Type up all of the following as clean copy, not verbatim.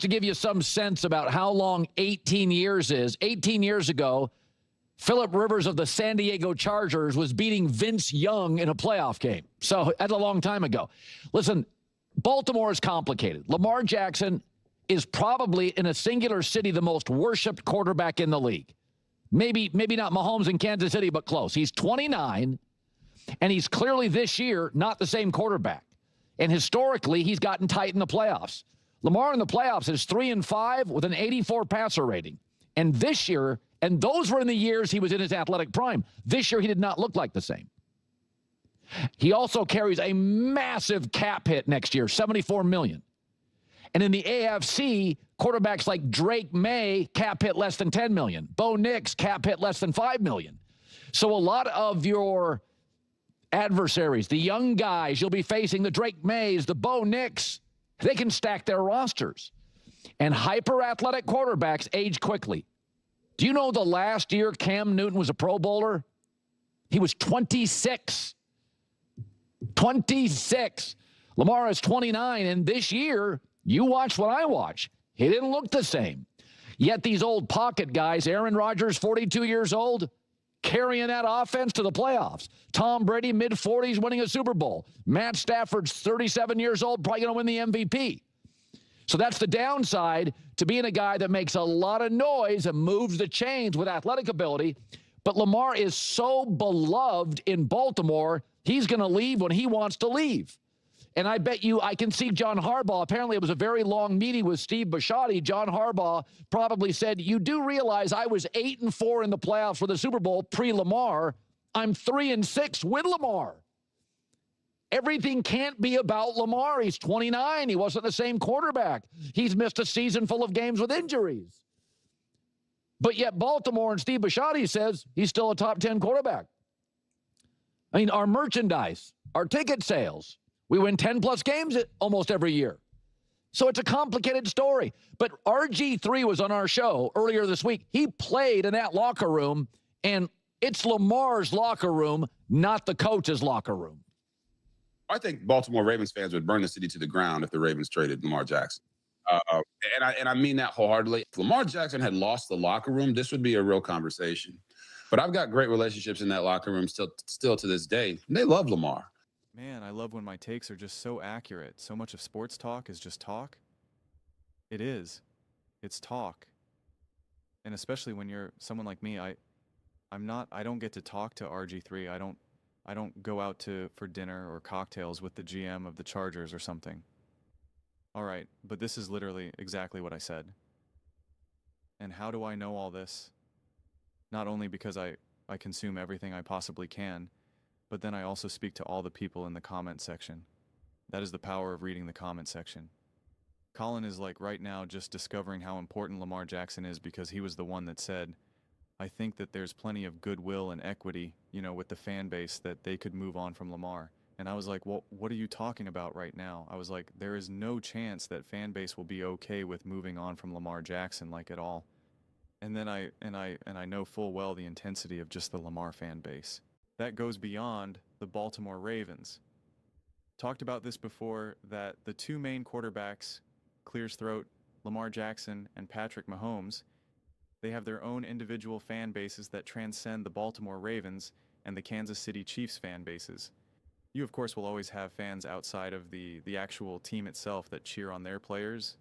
to give you some sense about how long 18 years is, 18 years ago, Phillip Rivers of the San Diego Chargers was beating Vince Young in a playoff game. So that's a long time ago. Listen, Baltimore is complicated. Lamar Jackson is probably, in a singular city, the most worshipped quarterback in the league. Maybe not Mahomes in Kansas City, but close. He's 29, and he's clearly this year not the same quarterback. And historically, he's gotten tight in the playoffs. Lamar in the playoffs is 3-5 with an 84 passer rating. And this year, and those were in the years he was in his athletic prime. This year, he did not look like the same. He also carries a massive cap hit next year, $74 million. And in the AFC, quarterbacks like Drake May cap hit less than $10 million. Bo Nix cap hit less than $5 million. So a lot of your adversaries, the young guys you'll be facing, the Drake Mays, the Bo Nix, they can stack their rosters. And hyper-athletic quarterbacks age quickly. Do you know the last year Cam Newton was a Pro Bowler? He was 26. 26. Lamar is 29, and this year, you watch what I watch. He didn't look the same. Yet these old pocket guys, Aaron Rodgers, 42 years old, carrying that offense to the playoffs. Tom Brady, mid-40s, winning a Super Bowl. Matt Stafford's 37 years old, probably going to win the MVP. So that's the downside to being a guy that makes a lot of noise and moves the chains with athletic ability. But Lamar is so beloved in Baltimore, he's going to leave when he wants to leave. And I bet you I can see John Harbaugh. Apparently, it was a very long meeting with Steve Bisciotti. John Harbaugh probably said, you do realize I was 8-4 in the playoffs for the Super Bowl pre-Lamar. I'm 3-6 with Lamar. Everything can't be about Lamar. He's 29. He wasn't the same quarterback. He's missed a season full of games with injuries. But yet Baltimore and Steve Bisciotti says he's still a top 10 quarterback. I mean, our merchandise, our ticket sales, we win 10-plus games almost every year. So it's a complicated story. But RG3 was on our show earlier this week. He played in that locker room, and it's Lamar's locker room, not the coach's locker room. I think Baltimore Ravens fans would burn the city to the ground if the Ravens traded Lamar Jackson. And I mean that wholeheartedly. If Lamar Jackson had lost the locker room, this would be a real conversation. But I've got great relationships in that locker room still to this day. And they love Lamar. Man, I love when my takes are just so accurate. So much of sports talk is just talk. It is. It's talk. And especially when you're someone like me, I don't get to talk to RG3. I don't go out for dinner or cocktails with the GM of the Chargers or something. All right, but this is literally exactly what I said. And how do I know all this? Not only because I consume everything I possibly can, but then I also speak to all the people in the comment section. That is the power of reading the comment section. Colin is like right now just discovering how important Lamar Jackson is because he was the one that said, I think that there's plenty of goodwill and equity, with the fan base that they could move on from Lamar. And I was like, well, what are you talking about right now? I was like, there is no chance that fan base will be okay with moving on from Lamar Jackson like at all. And then I know full well the intensity of just the Lamar fan base. That goes beyond the Baltimore Ravens. Talked about this before, that the two main quarterbacks, clears throat, Lamar Jackson and Patrick Mahomes, they have their own individual fan bases that transcend the Baltimore Ravens and the Kansas City Chiefs fan bases. You, of course, will always have fans outside of the actual team itself that cheer on their players,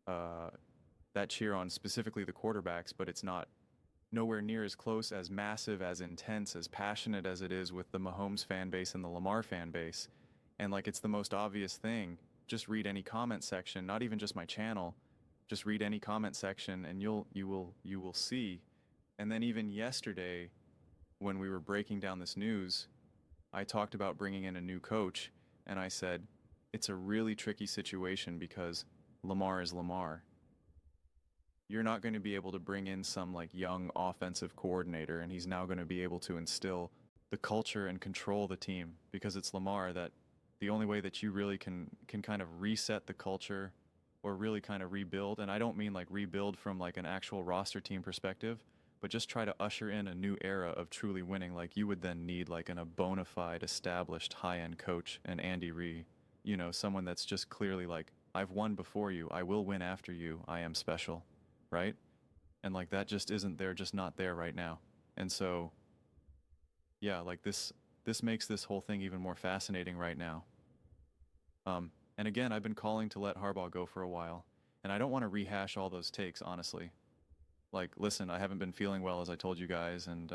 that cheer on specifically the quarterbacks, but it's nowhere near as close, as massive, as intense, as passionate as it is with the Mahomes fan base and the Lamar fan base. And it's the most obvious thing. Just read any comment section, not even just my channel. Just read any comment section and you will see. And then even yesterday, when we were breaking down this news, I talked about bringing in a new coach, and I said, it's a really tricky situation because Lamar is Lamar. You're not going to be able to bring in some young offensive coordinator and he's now going to be able to instill the culture and control the team, because it's Lamar. That the only way that you really can kind of reset the culture or really kind of rebuild, and I don't mean rebuild from an actual roster team perspective, but just try to usher in a new era of truly winning. You would then need a bona fide established high-end coach and Andy Reid, someone that's just clearly I've won before you. I will win after you. I am special, right? And like that just isn't there, just not there right now. And so, yeah, like this makes this whole thing even more fascinating right now. And again, I've been calling to let Harbaugh go for a while, and I don't want to rehash all those takes, honestly. Like, listen, I haven't been feeling well, as I told you guys, and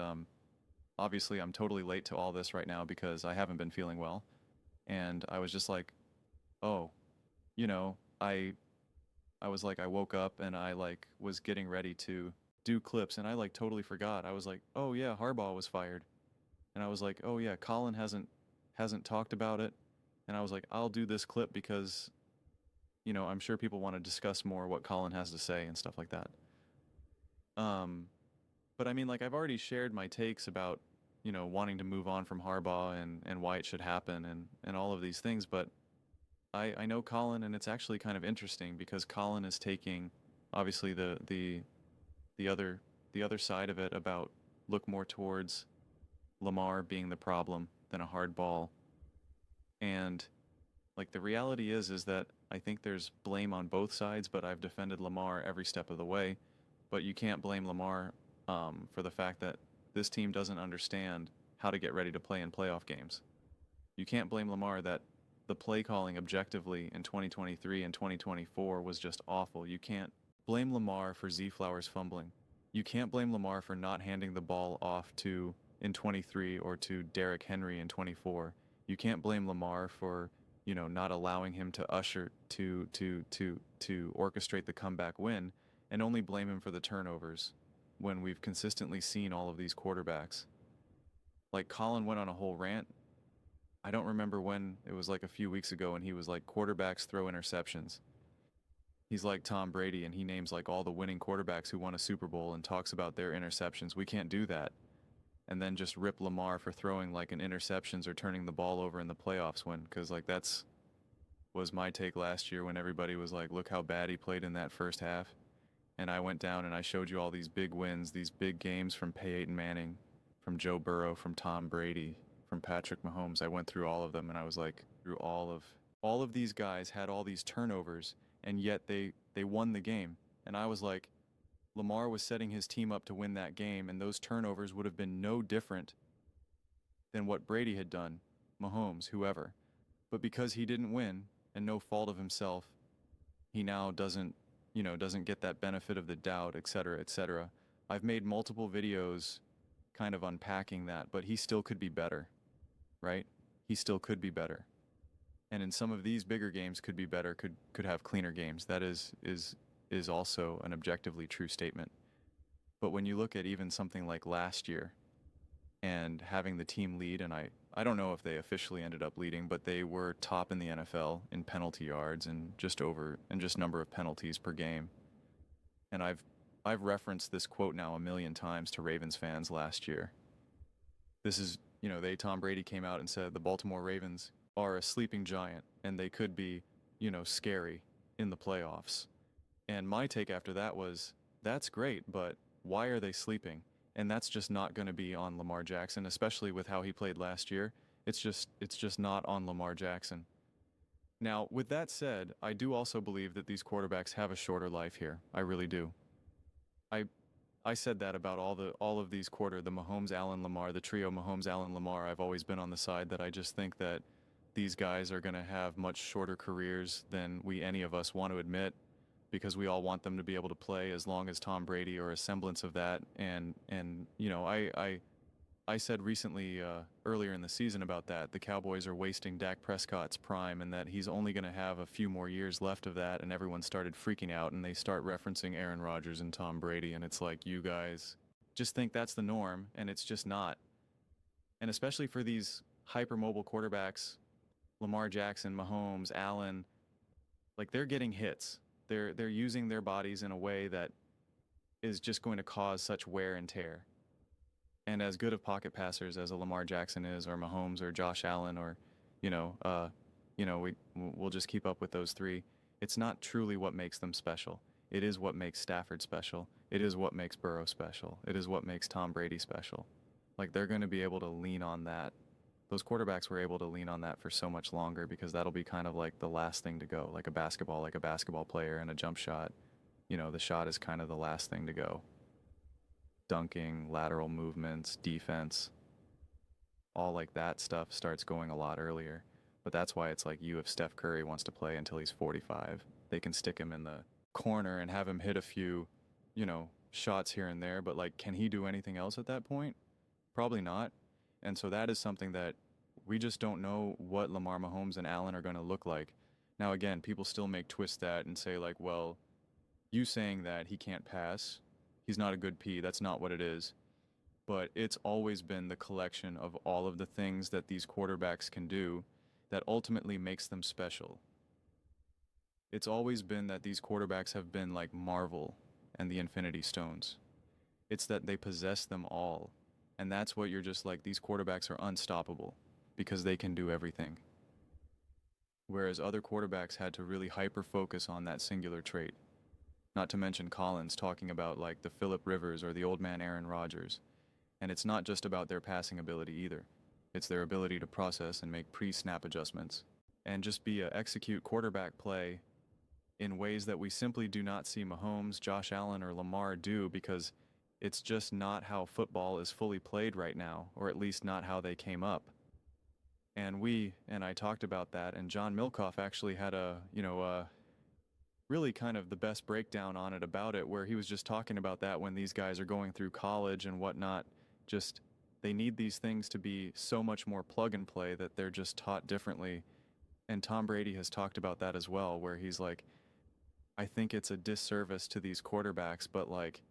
obviously I'm totally late to all this right now because I haven't been feeling well. And I was just like, oh, you know, I was like, I woke up and I like was getting ready to do clips, and I like totally forgot. I was like, oh yeah, Harbaugh was fired. And I was like, oh yeah, Colin hasn't talked about it. And I was like, I'll do this clip because, I'm sure people want to discuss more what Colin has to say and stuff like that. But I mean, like, I've already shared my takes about, wanting to move on from Harbaugh and why it should happen and all of these things. But I know Colin, and it's actually kind of interesting because Colin is taking, obviously, the other side of it about look more towards Lamar being the problem than a hard ball. And like the reality is that I think there's blame on both sides, but I've defended Lamar every step of the way. But you can't blame Lamar for the fact that this team doesn't understand how to get ready to play in playoff games. You can't blame Lamar that the play calling objectively in 2023 and 2024 was just awful. You can't blame Lamar for Z Flowers fumbling. You can't blame Lamar for not handing the ball off to in 23 or to Derrick Henry in 24. You can't blame Lamar for, not allowing him to to orchestrate the comeback win, and only blame him for the turnovers when we've consistently seen all of these quarterbacks. Like Colin went on a whole rant. I don't remember when, it was like a few weeks ago, and he was like, quarterbacks throw interceptions. He's like Tom Brady, and he names like all the winning quarterbacks who won a Super Bowl and talks about their interceptions. We can't do that. And then just rip Lamar for throwing like an interceptions or turning the ball over in the playoffs win, because like was my take last year when everybody was like, look how bad he played in that first half. And I went down and I showed you all these big wins, these big games from Peyton Manning, from Joe Burrow, from Tom Brady, from Patrick Mahomes. I went through all of them, and I was like, through all of these guys had all these turnovers, and yet they won the game. And I was like, Lamar was setting his team up to win that game, and those turnovers would have been no different than what Brady had done, Mahomes, whoever. But because he didn't win, and no fault of himself, he now doesn't get that benefit of the doubt, etc., etc. I've made multiple videos kind of unpacking that, but he still could be better, right? He still could be better. And in some of these bigger games could be better, could have cleaner games. That is also an objectively true statement. But when you look at even something like last year and having the team lead, and I don't know if they officially ended up leading, but they were top in the NFL in penalty yards and just number of penalties per game. And I've referenced this quote now a million times to Ravens fans last year. This is, Tom Brady came out and said the Baltimore Ravens are a sleeping giant and they could be, scary in the playoffs. And my take after that was, that's great, but why are they sleeping? And that's just not going to be on Lamar Jackson, especially with how he played last year. It's just not on Lamar Jackson. Now, with that said, I do also believe that these quarterbacks have a shorter life here. I really do. I said that about all of these the Mahomes, Allen, Lamar, the trio Mahomes, Allen, Lamar. I've always been on the side that I just think that these guys are going to have much shorter careers than any of us want to admit, because we all want them to be able to play as long as Tom Brady or a semblance of that. And I said recently, earlier in the season about that, the Cowboys are wasting Dak Prescott's prime and that he's only going to have a few more years left of that, and everyone started freaking out and they start referencing Aaron Rodgers and Tom Brady, and it's like, you guys just think that's the norm, and it's just not. And especially for these hypermobile quarterbacks, Lamar Jackson, Mahomes, Allen, like they're getting hits. They're using their bodies in a way that is just going to cause such wear and tear. And as good of pocket passers as a Lamar Jackson is, or Mahomes, or Josh Allen, or we'll just keep up with those three. It's not truly what makes them special. It is what makes Stafford special. It is what makes Burrow special. It is what makes Tom Brady special. Like, they're going to be able to lean on that those quarterbacks were able to lean on that for so much longer because that'll be kind of like the last thing to go, like a basketball player and a jump shot. You know, the shot is kind of the last thing to go. Dunking, lateral movements, defense, all like that stuff starts going a lot earlier. But that's why it's like if Steph Curry wants to play until he's 45, they can stick him in the corner and have him hit a few, shots here and there. But like, can he do anything else at that point? Probably not. And so that is something that we just don't know what Lamar Mahomes and Allen are going to look like. Now, again, people still make twists that and say like, well, you saying that he can't pass, he's not a good P. That's not what it is. But it's always been the collection of all of the things that these quarterbacks can do that ultimately makes them special. It's always been that these quarterbacks have been like Marvel and the Infinity Stones. It's that they possess them all. And that's what you're just like, these quarterbacks are unstoppable because they can do everything. Whereas other quarterbacks had to really hyper-focus on that singular trait. Not to mention Collins talking about like the Phillip Rivers or the old man Aaron Rodgers. And it's not just about their passing ability either. It's their ability to process and make pre-snap adjustments and just execute quarterback play in ways that we simply do not see Mahomes, Josh Allen, or Lamar do because it's just not how football is fully played right now, or at least not how they came up. And I talked about that, and John Milkoff actually had really kind of the best breakdown on it about it, where he was just talking about that when these guys are going through college and whatnot, just they need these things to be so much more plug and play that they're just taught differently. And Tom Brady has talked about that as well, where he's like, I think it's a disservice to these quarterbacks, but like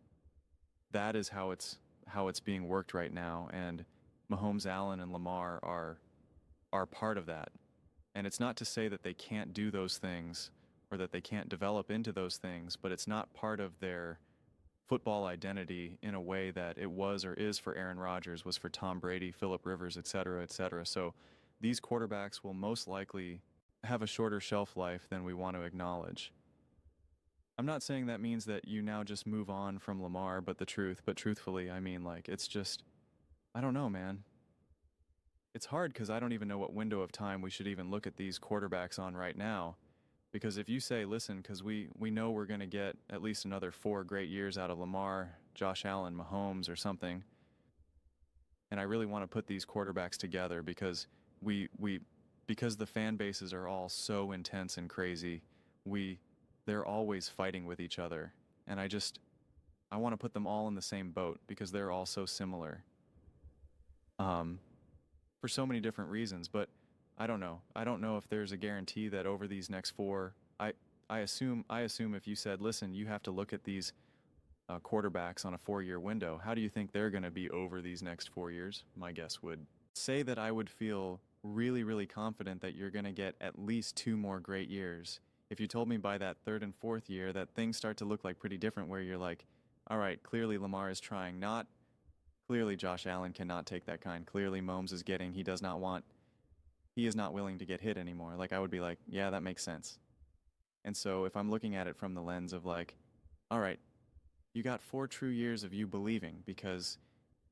that is how it's being worked right now. And Mahomes, Allen, and Lamar are part of that. And it's not to say that they can't do those things or that they can't develop into those things, but it's not part of their football identity in a way that it was or is for Aaron Rodgers, was for Tom Brady, Phillip Rivers, et cetera, et cetera. So these quarterbacks will most likely have a shorter shelf life than we want to acknowledge. I'm not saying that means that you now just move on from Lamar, but truthfully, I mean, like, it's just, I don't know, man. It's hard because I don't even know what window of time we should even look at these quarterbacks on right now. Because if you say, listen, because we know we're going to get at least another 4 great years out of Lamar, Josh Allen, Mahomes, or something, and I really want to put these quarterbacks together because because the fan bases are all so intense and crazy, they're always fighting with each other, and I want to put them all in the same boat because they're all so similar. For so many different reasons, but I don't know. I don't know if there's a guarantee that over these next 4, I assume if you said, listen, you have to look at these quarterbacks on a 4-year window, how do you think they're going to be over these next 4 years? My guess would say that I would feel really, really confident that you're going to get at least 2 more great years. If you told me by that 3rd and 4th year that things start to look like pretty different, where you're like, all right, clearly Lamar is trying, not clearly Josh Allen cannot take that kind. Clearly Mahomes is getting, he is not willing to get hit anymore. Like, I would be like, yeah, that makes sense. And so if I'm looking at it from the lens of like, all right, you got 4 true years of you believing, because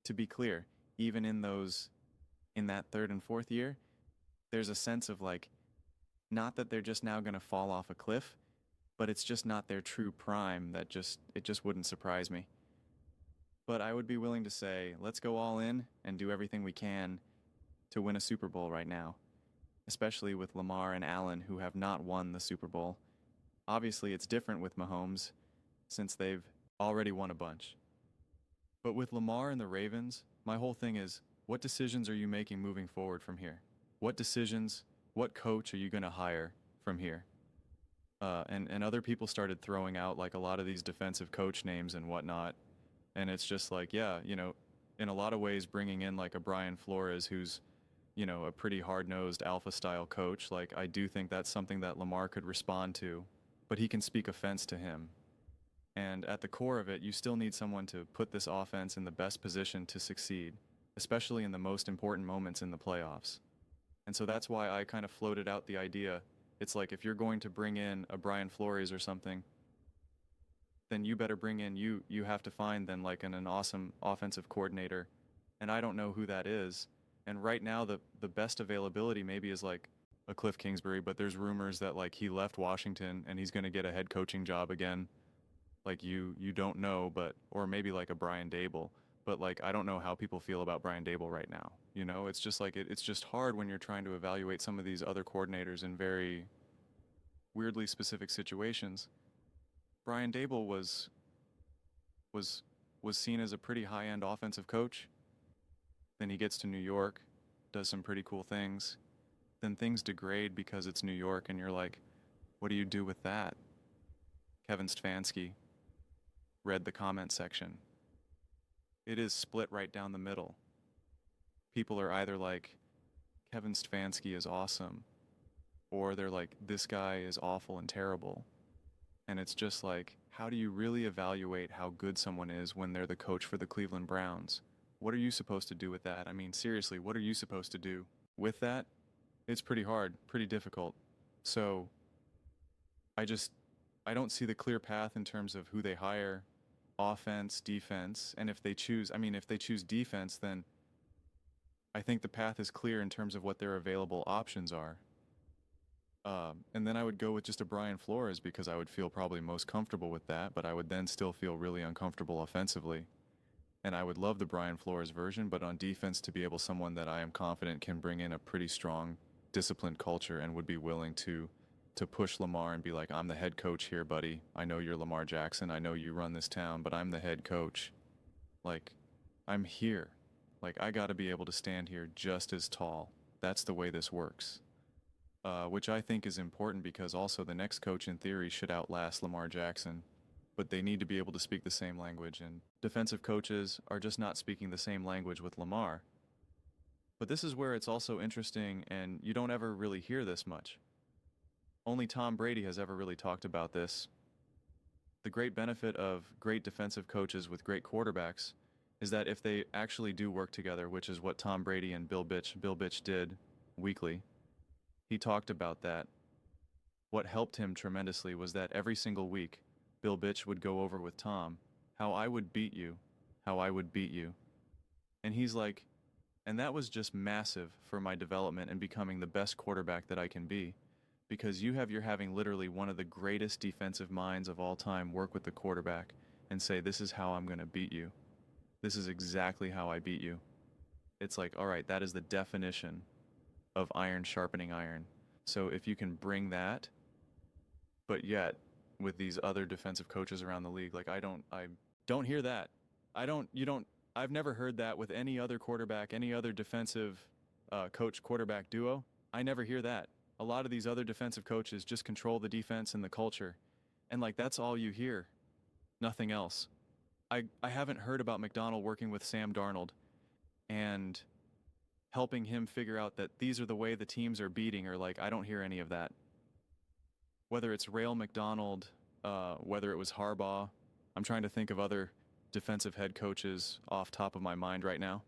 to be clear, even in that 3rd and 4th year, there's a sense of like, not that they're just now going to fall off a cliff, but it's just not their true prime. It just wouldn't surprise me. But I would be willing to say, let's go all in and do everything we can to win a Super Bowl right now, especially with Lamar and Allen, who have not won the Super Bowl. Obviously, it's different with Mahomes, since they've already won a bunch. But with Lamar and the Ravens, my whole thing is, what decisions are you making moving forward from here? What coach are you going to hire from here? And other people started throwing out like a lot of these defensive coach names and whatnot. And it's just like, yeah, in a lot of ways bringing in like a Brian Flores, who's, a pretty hard-nosed alpha-style coach. Like, I do think that's something that Lamar could respond to, but he can speak offense to him. And at the core of it, you still need someone to put this offense in the best position to succeed, especially in the most important moments in the playoffs. And so that's why I kind of floated out the idea. It's like, if you're going to bring in a Brian Flores or something, then you better bring in, you have to find then like an awesome offensive coordinator. And I don't know who that is. And right now, the best availability maybe is like a Cliff Kingsbury, but there's rumors that like he left Washington and he's going to get a head coaching job again. Like you don't know, but or maybe like a Brian Dable. But like I don't know how people feel about Brian Dable right now. You know, it's just like it's just hard when you're trying to evaluate some of these other coordinators in very weirdly specific situations. Brian Dable was seen as a pretty high-end offensive coach. Then he gets to New York, does some pretty cool things. Then things degrade because it's New York, and you're like, what do you do with that? Kevin Stefanski read the comment section. It is split right down the middle. People are either like, Kevin Stefanski is awesome, or they're like, this guy is awful and terrible. And it's just like, how do you really evaluate how good someone is when they're the coach for the Cleveland Browns? What are you supposed to do with that? I mean, seriously, what are you supposed to do with that? It's pretty hard, pretty difficult. So I don't see the clear path in terms of who they hire, offense, defense, and if they choose defense, then I think the path is clear in terms of what their available options are. And then I would go with just a Brian Flores because I would feel probably most comfortable with that, but I would then still feel really uncomfortable offensively. And I would love the Brian Flores version, but on defense to be able someone that I am confident can bring in a pretty strong, disciplined culture and would be willing to push Lamar and be like, I'm the head coach here, buddy. I know you're Lamar Jackson. I know you run this town, but I'm the head coach. Like, I'm here. Like, I got to be able to stand here just as tall. That's the way this works. Which I think is important because also the next coach in theory should outlast Lamar Jackson, but they need to be able to speak the same language, and defensive coaches are just not speaking the same language with Lamar. But this is where it's also interesting, and you don't ever really hear this much. Only Tom Brady has ever really talked about this. The great benefit of great defensive coaches with great quarterbacks is that if they actually do work together, which is what Tom Brady and Bill Bitch did weekly, he talked about that. What helped him tremendously was that every single week, Bill Bitch would go over with Tom, how I would beat you. And he's like, and that was just massive for my development and becoming the best quarterback that I can be. Because you're having literally one of the greatest defensive minds of all time work with the quarterback and say, this is how I'm going to beat you. This is exactly how I beat you. It's like, all right, that is the definition of iron sharpening iron. So if you can bring that, but yet with these other defensive coaches around the league, like I don't hear that. I've never heard that with any other quarterback, any other defensive coach quarterback duo. I never hear that. A lot of these other defensive coaches just control the defense and the culture. And like, that's all you hear. Nothing else. I haven't heard about McDonald working with Sam Darnold and helping him figure out that these are the way the teams are beating, or like, I don't hear any of that. Whether it's Rail McDonald, whether it was Harbaugh, I'm trying to think of other defensive head coaches off top of my mind right now.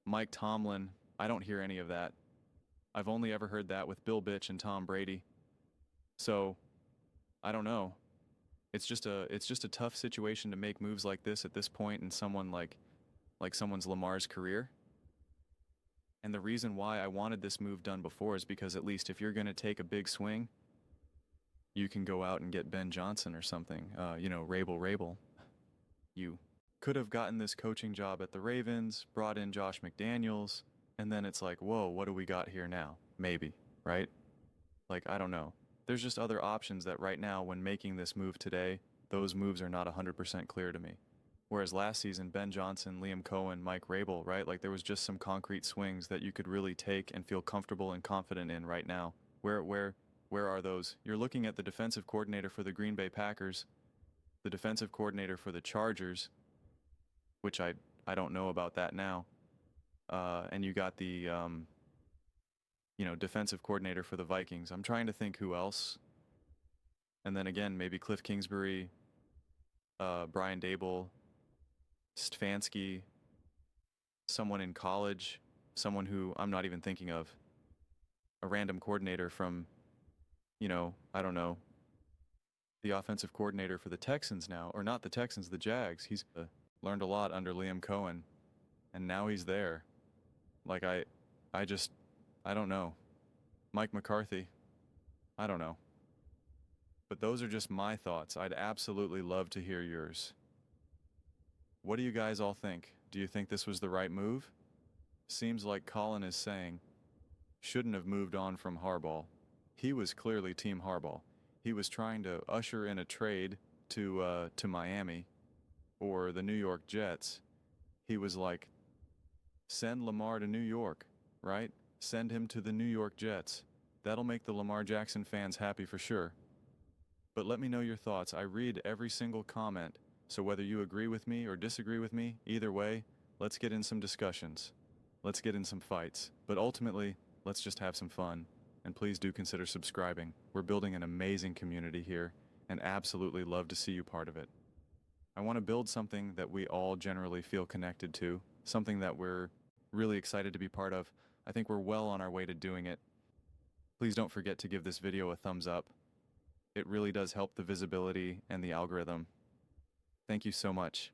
Mike Tomlin, I don't hear any of that. I've only ever heard that with Bill Bitch and Tom Brady. So, I don't know. It's just a tough situation to make moves like this at this point in someone like someone's Lamar's career. And the reason why I wanted this move done before is because at least if you're going to take a big swing, you can go out and get Ben Johnson or something. Rabel. You could have gotten this coaching job at the Ravens, brought in Josh McDaniels, and then it's like, whoa, what do we got here now? Maybe, right? Like, I don't know. There's just other options that right now, when making this move today, those moves are not 100% clear to me. Whereas last season, Ben Johnson, Liam Cohen, Mike Rabel, right? Like there was just some concrete swings that you could really take and feel comfortable and confident in right now. Where are those? You're looking at the defensive coordinator for the Green Bay Packers, the defensive coordinator for the Chargers, which I don't know about that now. And you got the, defensive coordinator for the Vikings. I'm trying to think who else. And then again, maybe Cliff Kingsbury, Brian Dable, Stefanski, someone in college, someone who I'm not even thinking of, a random coordinator from, I don't know, the offensive coordinator for the Texans now, or not the Texans, the Jags. He's learned a lot under Liam Cohen, and now he's there. Like I don't know. Mike McCarthy, I don't know. But those are just my thoughts. I'd absolutely love to hear yours. What do you guys all think? Do you think this was the right move? Seems like Colin is saying, shouldn't have moved on from Harbaugh. He was clearly Team Harbaugh. He was trying to usher in a trade to Miami or the New York Jets. He was like, send Lamar to New York, right? Send him to the New York Jets. That'll make the Lamar Jackson fans happy for sure. But let me know your thoughts. I read every single comment, so whether you agree with me or disagree with me, either way, let's get in some discussions. Let's get in some fights. But ultimately, let's just have some fun. And please do consider subscribing. We're building an amazing community here, and absolutely love to see you part of it. I want to build something that we all generally feel connected to, something that we're really excited to be part of. I think we're well on our way to doing it. Please don't forget to give this video a thumbs up. It really does help the visibility and the algorithm. Thank you so much.